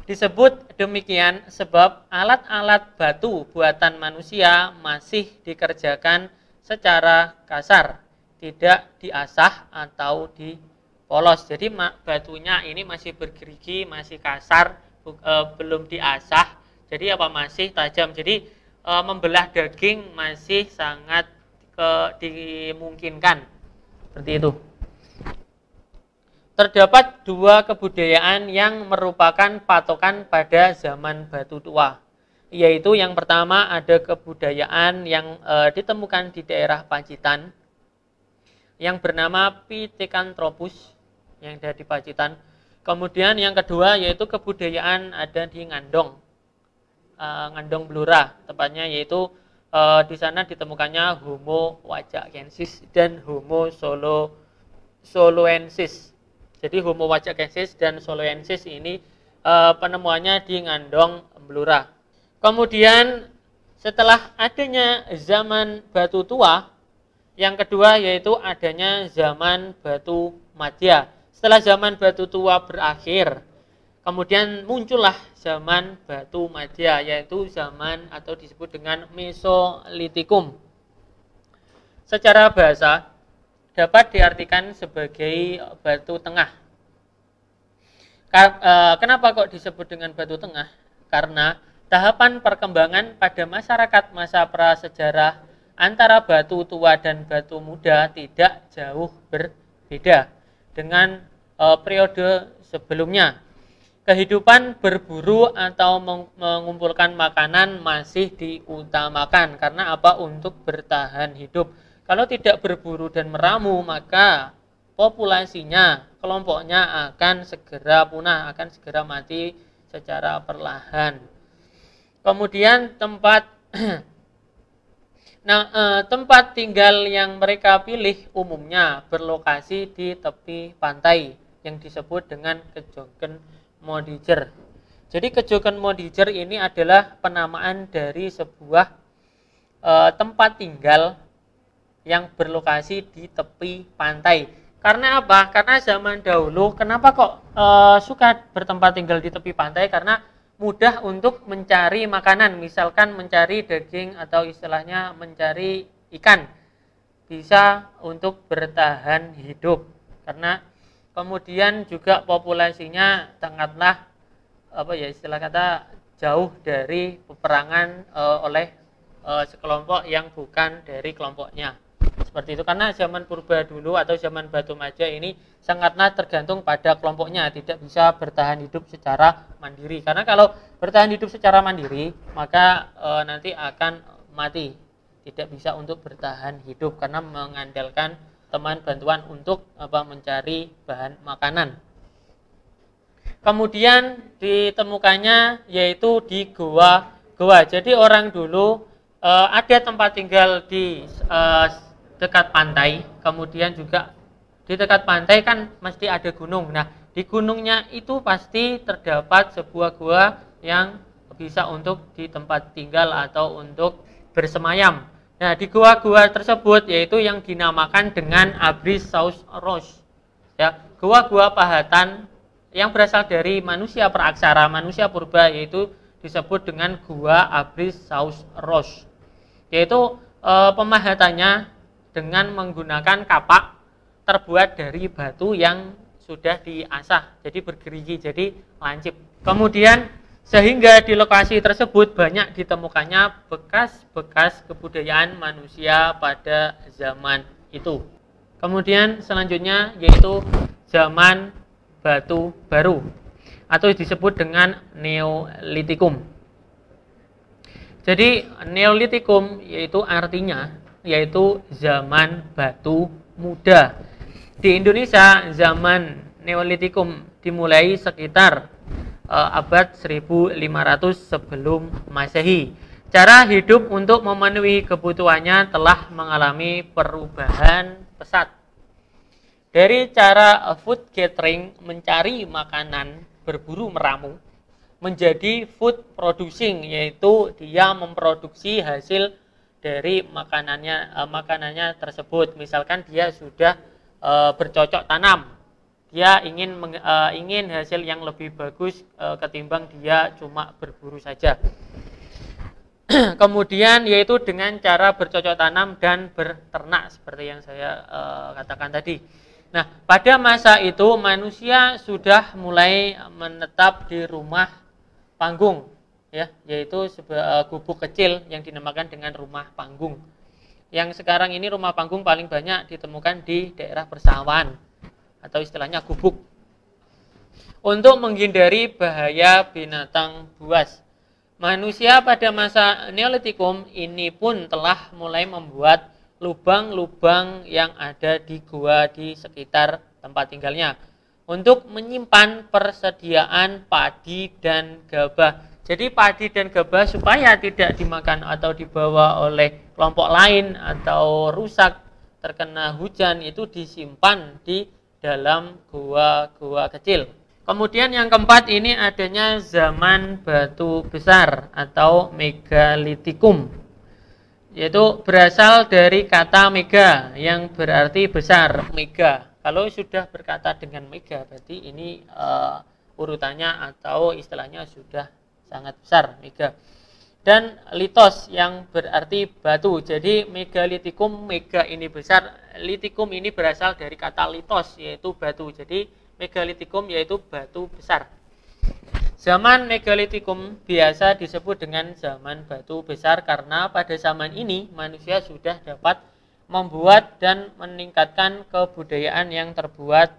Disebut demikian sebab alat-alat batu buatan manusia masih dikerjakan secara kasar, tidak diasah atau dipolos. Jadi batunya ini masih bergerigi, masih kasar, belum diasah. Jadi masih tajam. Jadi membelah daging masih sangat dimungkinkan. Seperti itu. Terdapat dua kebudayaan yang merupakan patokan pada zaman batu tua. Yaitu yang pertama ada kebudayaan yang ditemukan di daerah Pacitan yang bernama Pithecanthropus yang ada di Pacitan. Kemudian yang kedua yaitu kebudayaan ada di Ngandong. Ngandong Blora tepatnya, yaitu di sana ditemukannya Homo wajakensis dan Homo soloensis. Jadi Homo wajakensis dan soloensis ini penemuannya di Ngandong Blora. Kemudian setelah adanya zaman batu tua, yang kedua yaitu adanya zaman batu madya. Setelah zaman batu tua berakhir, kemudian muncullah zaman batu madya, yaitu zaman atau disebut dengan Mesolitikum. Secara bahasa dapat diartikan sebagai batu tengah. Kenapa kok disebut dengan batu tengah? Karena tahapan perkembangan pada masyarakat masa prasejarah antara batu tua dan batu muda tidak jauh berbeda dengan periode sebelumnya. Kehidupan berburu atau mengumpulkan makanan masih diutamakan. Karena untuk bertahan hidup. Kalau tidak berburu dan meramu, maka populasinya, kelompoknya akan segera punah, akan segera mati secara perlahan. Kemudian tempat tinggal yang mereka pilih umumnya berlokasi di tepi pantai yang disebut dengan Kejogen Modijer. Jadi Kejogen Modijer ini adalah penamaan dari sebuah tempat tinggal yang berlokasi di tepi pantai. Karena apa? Karena zaman dahulu, kenapa kok suka bertempat tinggal di tepi pantai? Karena mudah untuk mencari makanan, misalkan mencari daging atau istilahnya mencari ikan, bisa untuk bertahan hidup. Karena kemudian juga populasinya sangatlah istilah kata jauh dari peperangan oleh sekelompok yang bukan dari kelompoknya. Seperti itu. Karena zaman purba dulu atau zaman batu madya ini sangatlah tergantung pada kelompoknya, tidak bisa bertahan hidup secara mandiri. Karena kalau bertahan hidup secara mandiri, maka nanti akan mati, tidak bisa untuk bertahan hidup karena mengandalkan teman bantuan untuk mencari bahan makanan. Kemudian ditemukannya yaitu di goa-goa. Jadi orang dulu ada tempat tinggal di dekat pantai, kemudian juga di dekat pantai kan mesti ada gunung. Nah, di gunungnya itu pasti terdapat sebuah gua yang bisa untuk di tempat tinggal atau untuk bersemayam. Nah, di gua-gua tersebut yaitu yang dinamakan dengan Abris Saus Roche. Ya, gua-gua pahatan yang berasal dari manusia praaksara, manusia purba, yaitu disebut dengan gua Abris Saus Roche. Yaitu pemahatannya dengan menggunakan kapak terbuat dari batu yang sudah diasah, jadi bergerigi, jadi lancip. Kemudian sehingga di lokasi tersebut banyak ditemukannya bekas-bekas kebudayaan manusia pada zaman itu. Kemudian selanjutnya yaitu zaman batu baru atau disebut dengan Neolitikum. Jadi Neolitikum yaitu zaman batu muda. Di Indonesia zaman Neolitikum dimulai sekitar abad 1500 sebelum Masehi. Cara hidup untuk memenuhi kebutuhannya telah mengalami perubahan pesat. Dari cara food gathering, mencari makanan, berburu meramu, menjadi food producing, yaitu dia memproduksi hasil dari makanannya tersebut. Misalkan dia sudah bercocok tanam, dia ingin hasil yang lebih bagus ketimbang dia cuma berburu saja. Kemudian yaitu dengan cara bercocok tanam dan berternak seperti yang saya katakan tadi. Nah, pada masa itu manusia sudah mulai menetap di rumah panggung, ya, yaitu gubuk kecil yang dinamakan dengan rumah panggung. Yang sekarang ini rumah panggung paling banyak ditemukan di daerah persawahan atau istilahnya gubuk. Untuk menghindari bahaya binatang buas, manusia pada masa Neolitikum ini pun telah mulai membuat lubang-lubang yang ada di gua di sekitar tempat tinggalnya untuk menyimpan persediaan padi dan gabah. Jadi padi dan gabah supaya tidak dimakan atau dibawa oleh kelompok lain atau rusak terkena hujan itu disimpan di dalam gua-gua kecil. Kemudian yang keempat ini adanya zaman batu besar atau megalitikum, yaitu berasal dari kata mega yang berarti besar. Mega, kalau sudah berkata dengan mega berarti ini urutannya atau istilahnya sudah sangat besar, mega. Dan litos yang berarti batu. Jadi megalitikum, mega ini besar, litikum ini berasal dari kata litos yaitu batu. Jadi megalitikum yaitu batu besar. Zaman megalitikum biasa disebut dengan zaman batu besar karena pada zaman ini manusia sudah dapat membuat dan meningkatkan kebudayaan yang terbuat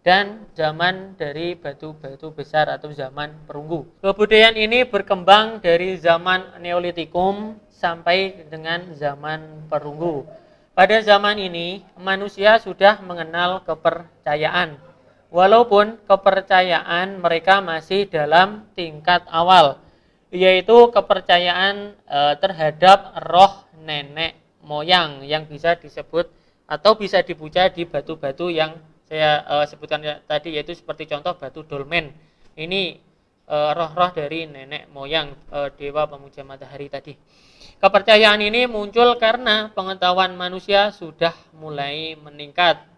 dan zaman dari batu-batu besar atau zaman perunggu. Kebudayaan ini berkembang dari zaman Neolitikum sampai dengan zaman perunggu. Pada zaman ini manusia sudah mengenal kepercayaan. Walaupun kepercayaan mereka masih dalam tingkat awal, yaitu kepercayaan terhadap roh nenek moyang yang bisa disebut atau bisa dipuja di batu-batu yang saya sebutkan tadi, yaitu seperti contoh batu dolmen. Ini roh-roh dari nenek moyang dewa pemuja matahari tadi. Kepercayaan ini muncul karena pengetahuan manusia sudah mulai meningkat.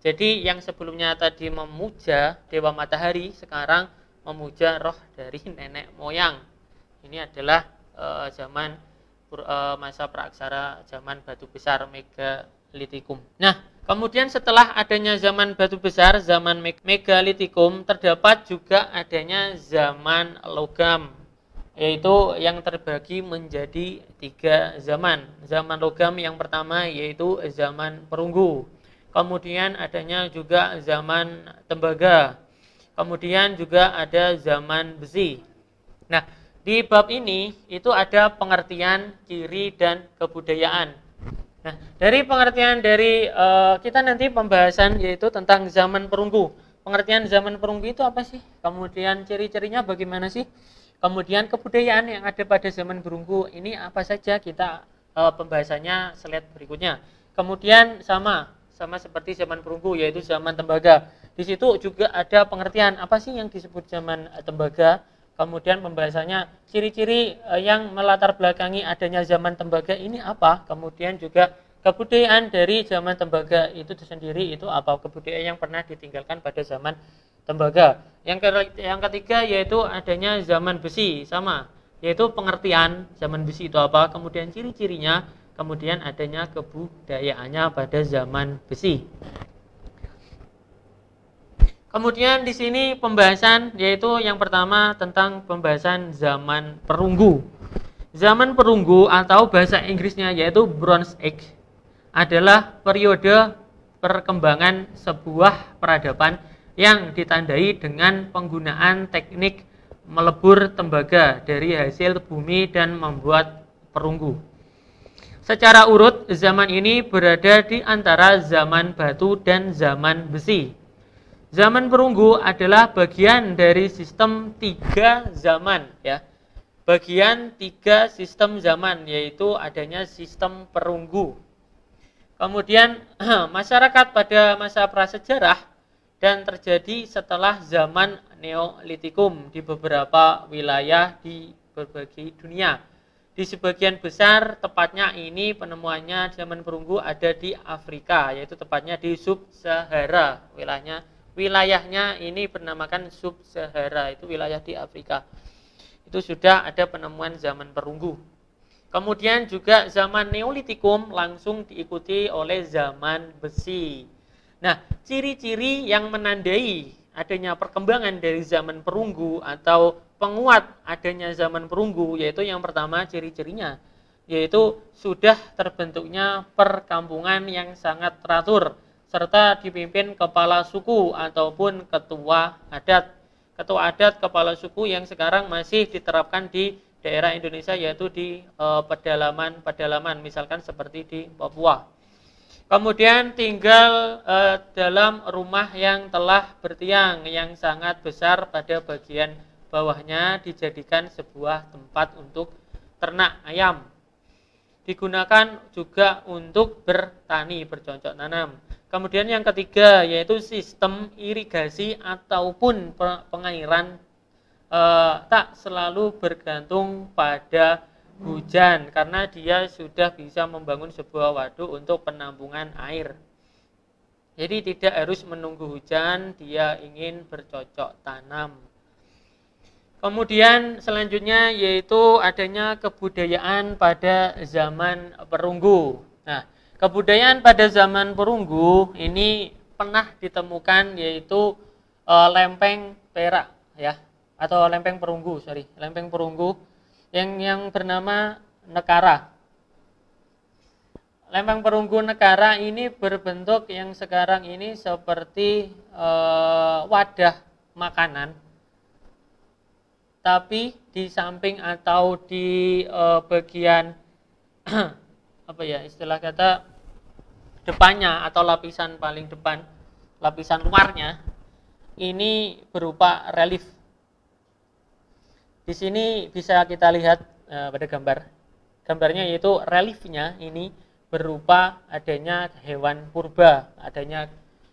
Jadi yang sebelumnya tadi memuja dewa matahari, sekarang memuja roh dari nenek moyang. Ini adalah zaman masa praaksara, zaman batu besar megalitikum. Nah, kemudian setelah adanya zaman batu besar, zaman megalitikum, terdapat juga adanya zaman logam, yaitu yang terbagi menjadi 3 zaman. Zaman logam yang pertama yaitu zaman perunggu. Kemudian adanya juga zaman tembaga. Kemudian juga ada zaman besi. Nah, di bab ini itu ada pengertian ciri dan kebudayaan. Nah, dari pengertian dari kita nanti pembahasan yaitu tentang zaman perunggu. Pengertian zaman perunggu itu apa sih? Kemudian ciri-cirinya bagaimana sih? Kemudian kebudayaan yang ada pada zaman perunggu ini apa saja, kita pembahasannya slide berikutnya. Kemudian sama seperti zaman perunggu yaitu zaman tembaga. Di situ juga ada pengertian apa sih yang disebut zaman tembaga. Kemudian pembahasannya ciri-ciri yang melatar belakangi adanya zaman tembaga ini apa. Kemudian juga kebudayaan dari zaman tembaga itu sendiri itu apa, kebudayaan yang pernah ditinggalkan pada zaman tembaga. Yang ketiga yaitu adanya zaman besi, sama, yaitu pengertian zaman besi itu apa, kemudian ciri-cirinya, kemudian adanya kebudayaannya pada zaman besi. Kemudian di sini pembahasan yaitu yang pertama tentang pembahasan zaman perunggu. Zaman perunggu atau bahasa Inggrisnya yaitu Bronze Age adalah periode perkembangan sebuah peradaban yang ditandai dengan penggunaan teknik melebur tembaga dari hasil bumi dan membuat perunggu. Secara urut, zaman ini berada di antara zaman batu dan zaman besi. Zaman perunggu adalah bagian dari sistem 3 zaman, ya. Bagian 3 sistem zaman, yaitu adanya sistem perunggu. Kemudian masyarakat pada masa prasejarah dan terjadi setelah zaman Neolitikum di beberapa wilayah di berbagai dunia. Di Di sebagian besar tepatnya ini penemuannya zaman perunggu ada di Afrika, yaitu tepatnya di Sub-Sahara. Wilayahnya ini bernamakan Sub-Sahara, itu wilayah di Afrika. Itu sudah ada penemuan zaman perunggu. Kemudian juga zaman Neolitikum langsung diikuti oleh zaman besi. Nah, ciri-ciri yang menandai adanya perkembangan dari zaman perunggu atau penguat adanya zaman perunggu, yaitu yang pertama ciri-cirinya, yaitu sudah terbentuknya perkampungan yang sangat teratur, serta dipimpin kepala suku ataupun ketua adat. Ketua adat kepala suku yang sekarang masih diterapkan di daerah Indonesia, yaitu di pedalaman-pedalaman, misalkan seperti di Papua. Kemudian tinggal dalam rumah yang telah bertiang yang sangat besar, pada bagian bawahnya dijadikan sebuah tempat untuk ternak ayam. Digunakan juga untuk bertani, bercocok tanam. Kemudian yang ketiga yaitu sistem irigasi ataupun pengairan tak selalu bergantung pada hujan, karena dia sudah bisa membangun sebuah waduk untuk penampungan air. Jadi tidak harus menunggu hujan, dia ingin bercocok tanam. Kemudian selanjutnya yaitu adanya kebudayaan pada zaman perunggu. Nah, kebudayaan pada zaman perunggu ini pernah ditemukan yaitu lempeng perak ya, atau lempeng perunggu, lempeng perunggu yang bernama Nekara. Lempeng perunggu Nekara ini berbentuk yang sekarang ini seperti wadah makanan, tapi di samping atau di bagian apa ya istilah kata depannya atau lapisan paling depan, lapisan luarnya ini berupa relief. Di sini bisa kita lihat pada gambarnya, yaitu reliefnya ini berupa adanya hewan purba, adanya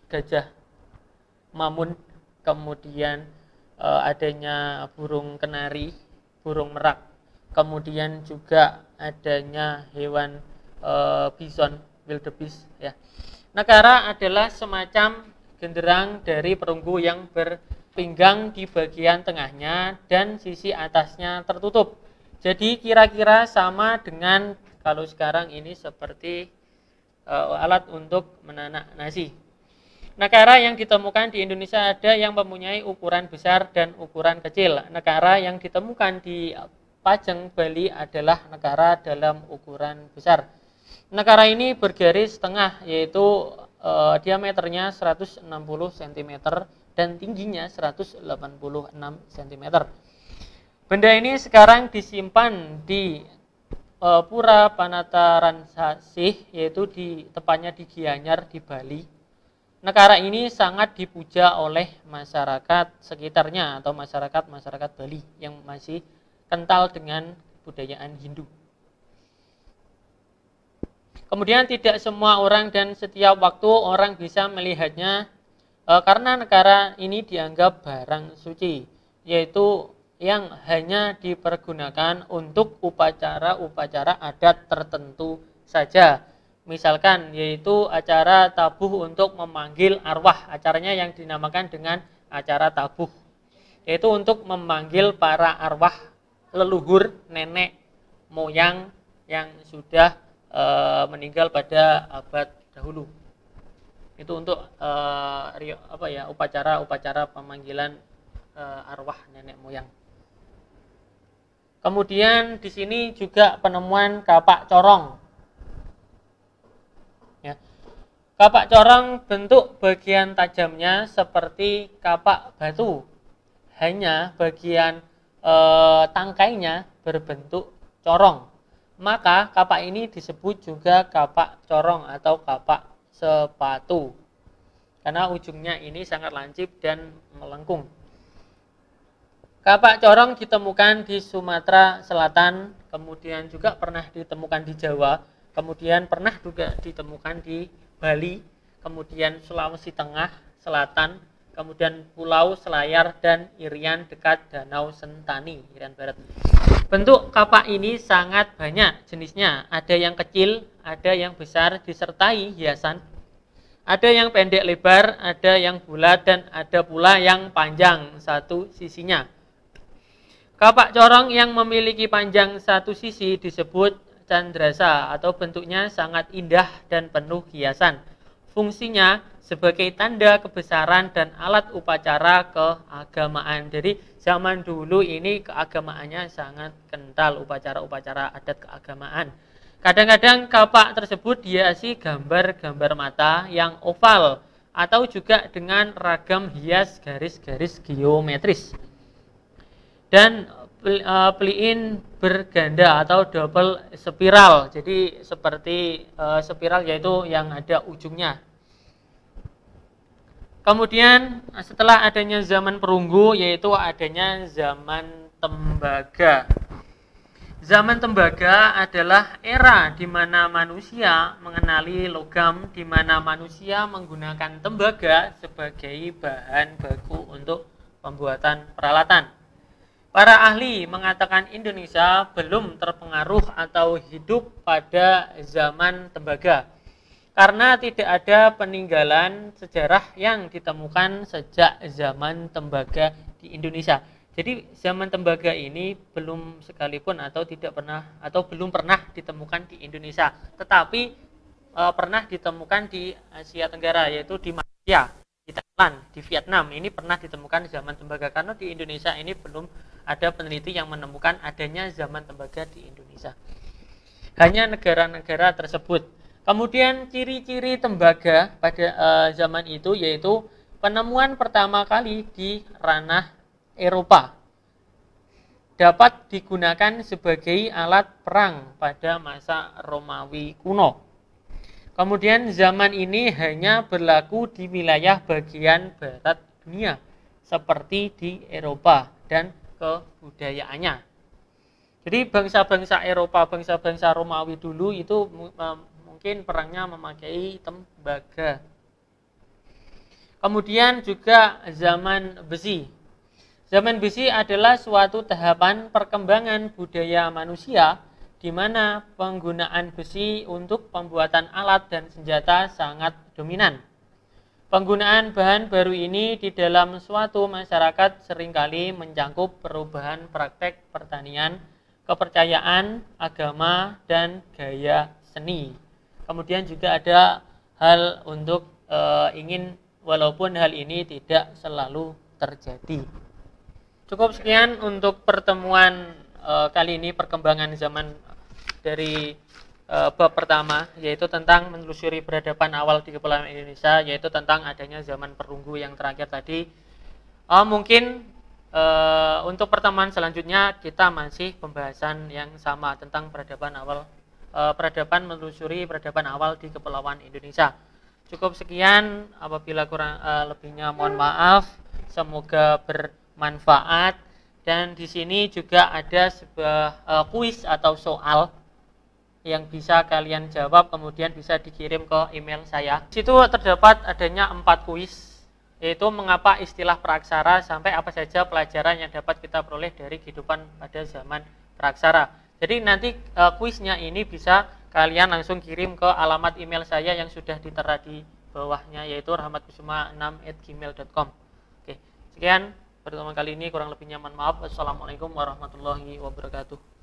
gajah mamun, kemudian adanya burung kenari, burung merak, kemudian juga adanya hewan bison, wildebeest ya. Nekara adalah semacam genderang dari perunggu yang berpinggang di bagian tengahnya dan sisi atasnya tertutup. Jadi kira-kira sama dengan kalau sekarang ini seperti alat untuk menanak nasi. Nekara yang ditemukan di Indonesia ada yang mempunyai ukuran besar dan ukuran kecil. Nekara yang ditemukan di Pajeng, Bali adalah nekara dalam ukuran besar. Nekara ini bergaris tengah, yaitu diameternya 160 cm dan tingginya 186 cm. Benda ini sekarang disimpan di Pura Panataran Sasih, yaitu tepatnya di Gianyar di Bali. Nekara ini sangat dipuja oleh masyarakat sekitarnya atau masyarakat Bali yang masih kental dengan kebudayaan Hindu. Kemudian tidak semua orang dan setiap waktu orang bisa melihatnya karena nekara ini dianggap barang suci, yaitu yang hanya dipergunakan untuk upacara-upacara adat tertentu saja. Misalkan yaitu acara tabuh untuk memanggil arwah, acaranya yang dinamakan dengan acara tabuh, yaitu untuk memanggil para arwah leluhur, nenek moyang yang sudah meninggal pada abad dahulu. Itu untuk upacara pemanggilan arwah nenek moyang. Kemudian di sini juga penemuan kapak corong. Ya. Kapak corong bentuk bagian tajamnya seperti kapak batu, hanya bagian tangkainya berbentuk corong. Maka kapak ini disebut juga kapak corong atau kapak sepatu, karena ujungnya ini sangat lancip dan melengkung. Kapak corong ditemukan di Sumatera Selatan, kemudian juga pernah ditemukan di Jawa, kemudian pernah juga ditemukan di Bali, kemudian Sulawesi Tengah, Selatan, kemudian Pulau Selayar dan Irian dekat Danau Sentani, Irian Barat. Bentuk kapak ini sangat banyak jenisnya, ada yang kecil, ada yang besar, disertai hiasan, ada yang pendek lebar, ada yang bulat, dan ada pula yang panjang satu sisinya. Kapak corong yang memiliki panjang satu sisi disebut candrasa atau bentuknya sangat indah dan penuh hiasan. Fungsinya sebagai tanda kebesaran dan alat upacara keagamaan. Jadi zaman dulu ini keagamaannya sangat kental, upacara-upacara adat keagamaan. Kadang-kadang kapak tersebut dihiasi gambar-gambar mata yang oval atau juga dengan ragam hias garis-garis geometris. Dan peliin berganda atau double spiral. Jadi seperti spiral yaitu yang ada ujungnya. Kemudian setelah adanya zaman perunggu yaitu adanya zaman tembaga. Zaman tembaga adalah era di mana manusia mengenali logam, di mana manusia menggunakan tembaga sebagai bahan baku untuk pembuatan peralatan. Para ahli mengatakan Indonesia belum terpengaruh atau hidup pada zaman tembaga karena tidak ada peninggalan sejarah yang ditemukan sejak zaman tembaga di Indonesia. Jadi zaman tembaga ini belum sekalipun atau tidak pernah atau belum pernah ditemukan di Indonesia, tetapi pernah ditemukan di Asia Tenggara yaitu di Malaysia, di Thailand, di Vietnam. Ini pernah ditemukan zaman tembaga karena di Indonesia ini belum ada peneliti yang menemukan adanya zaman tembaga di Indonesia. Hanya negara-negara tersebut. Kemudian ciri-ciri tembaga pada zaman itu yaitu penemuan pertama kali di ranah Eropa, dapat digunakan sebagai alat perang pada masa Romawi kuno. Kemudian zaman ini hanya berlaku di wilayah bagian barat dunia seperti di Eropa dan kebudayaannya. Jadi bangsa-bangsa Eropa, bangsa-bangsa Romawi dulu itu mungkin perangnya memakai tembaga. Kemudian juga zaman besi. Zaman besi adalah suatu tahapan perkembangan budaya manusia di mana penggunaan besi untuk pembuatan alat dan senjata sangat dominan. Penggunaan bahan baru ini di dalam suatu masyarakat seringkali mencangkup perubahan praktek pertanian, kepercayaan, agama, dan gaya seni. Kemudian juga ada hal untuk ingin walaupun hal ini tidak selalu terjadi. Cukup sekian untuk pertemuan kali ini, perkembangan zaman dari bab pertama, yaitu tentang menelusuri peradaban awal di Kepulauan Indonesia, yaitu tentang adanya zaman perunggu yang terakhir tadi. Mungkin untuk pertemuan selanjutnya kita masih pembahasan yang sama tentang peradaban awal, peradaban menelusuri peradaban awal di Kepulauan Indonesia. Cukup sekian, apabila kurang lebihnya mohon maaf. Semoga bermanfaat, dan di sini juga ada sebuah kuis atau soal yang bisa kalian jawab, kemudian bisa dikirim ke email saya. Di situ terdapat adanya 4 kuis, yaitu mengapa istilah praksara sampai apa saja pelajaran yang dapat kita peroleh dari kehidupan pada zaman praksara. Jadi nanti kuisnya ini bisa kalian langsung kirim ke alamat email saya yang sudah ditera di bawahnya, yaitu rahmatkusuma6@gmail.com. Oke, sekian pertemuan kali ini, kurang lebihnya mohon maaf. Wassalamualaikum warahmatullahi wabarakatuh.